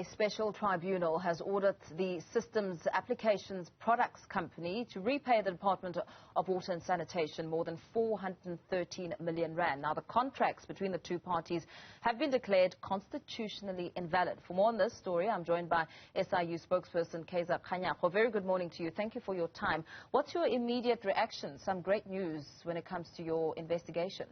A special tribunal has ordered the Systems Applications Products Company to repay the Department of Water and Sanitation more than 413 million rand. Now, the contracts between the two parties have been declared constitutionally invalid. For more on this story, I'm joined by SIU spokesperson Kaizer Kganyago. Very good morning to you. Thank you for your time. What's your immediate reaction? Some great news when it comes to your investigation.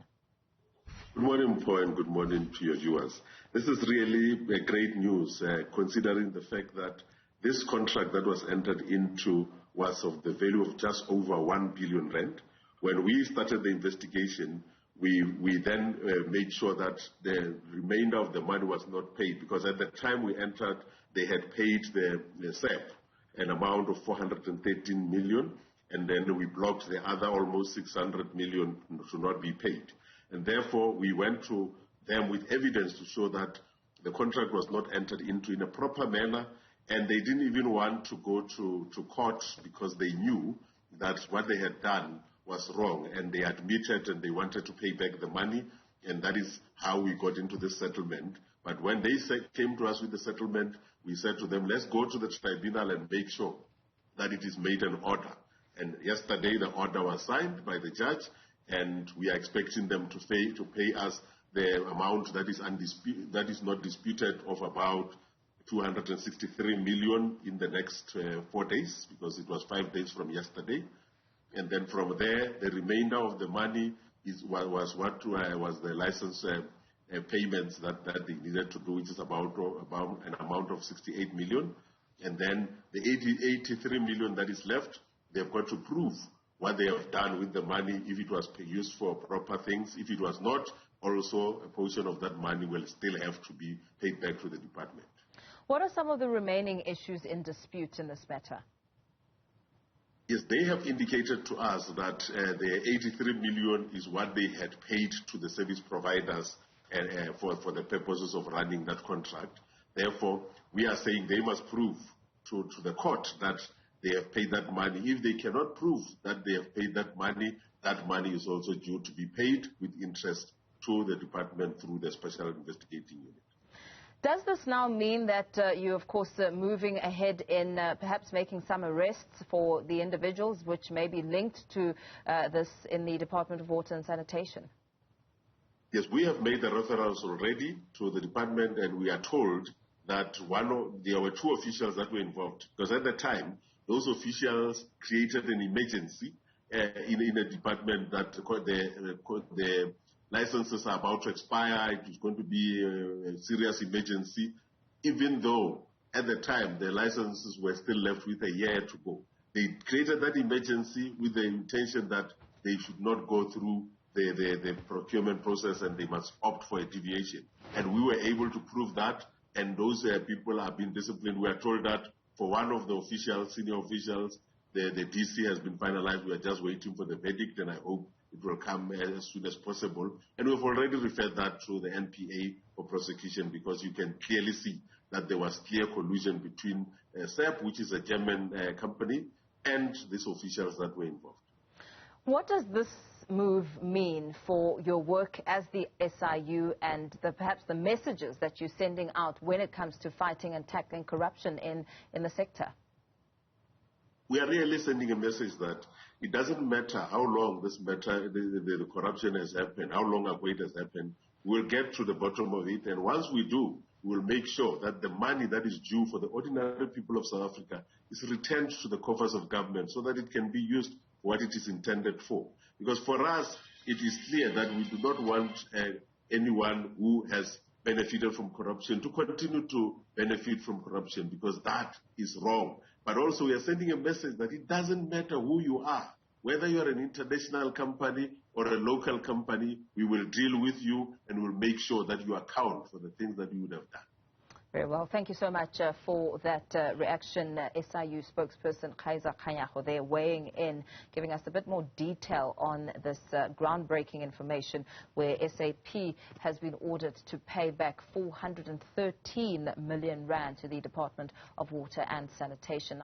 Good morning, Paul, and good morning to your viewers. This is really great news, considering the fact that this contract that was entered into was of the value of just over 1 billion rand. When we started the investigation, we then made sure that the remainder of the money was not paid, because at the time we entered, they had paid the SAP an amount of 413 million, and then we blocked the other almost 600 million to not be paid. And therefore, we went to them with evidence to show that the contract was not entered into in a proper manner, and they didn't even want to go to court because they knew that what they had done was wrong, and they admitted and they wanted to pay back the money, and that is how we got into this settlement. But when they came to us with the settlement, we said to them, let's go to the tribunal and make sure that it is made an order. And yesterday, the order was signed by the judge, and we are expecting them to pay us the amount that is not disputed, of about 263 million in the next 4 days, because it was 5 days from yesterday. And then from there, the remainder of the money was the license payments that they needed to do, which is about an amount of 68 million. And then the 83 million that is left, they've got to prove what they have done with the money, if it was used for proper things. If it was not, also a portion of that money will still have to be paid back to the department. What are some of the remaining issues in dispute in this matter? Yes, they have indicated to us that the 83 million is what they had paid to the service providers for the purposes of running that contract. Therefore, we are saying they must prove to the court that they have paid that money. If they cannot prove that they have paid that money is also due to be paid with interest to the department through the Special Investigating Unit. Does this now mean that you, of course, moving ahead in perhaps making some arrests for the individuals which may be linked to this in the Department of Water and Sanitation? Yes, we have made the referrals already to the department, and we are told that there were 2 officials that were involved, because at the time, those officials created an emergency in a department that the licenses are about to expire. It is going to be a serious emergency, even though at the time the licenses were still left with a year to go. They created that emergency with the intention that they should not go through the procurement process, and they must opt for a deviation. And we were able to prove that, and those people have been disciplined. We are told that for one of the officials, senior officials, the DC has been finalized. We are just waiting for the verdict, and I hope it will come as soon as possible. And we've already referred that to the NPA for prosecution, because you can clearly see that there was clear collusion between SAP, which is a German company, and these officials that were involved. What does this move mean for your work as the SIU and perhaps the messages that you're sending out when it comes to fighting and tackling corruption in the sector? We are really sending a message that it doesn't matter how long this matter, the corruption has happened, how long ago it has happened, we'll get to the bottom of it. And once we do, we'll make sure that the money that is due for the ordinary people of South Africa is returned to the coffers of government, so that it can be used for what it is intended for. Because for us, it is clear that we do not want anyone who has benefited from corruption to continue to benefit from corruption, because that is wrong. But also, we are sending a message that it doesn't matter who you are, whether you are an international company or a local company, we will deal with you and will make sure that you account for the things that you would have done. Very well. Thank you so much for that reaction, SIU spokesperson Kaizer Kganyago there, weighing in, giving us a bit more detail on this groundbreaking information where SAP has been ordered to pay back 413 million rand to the Department of Water and Sanitation.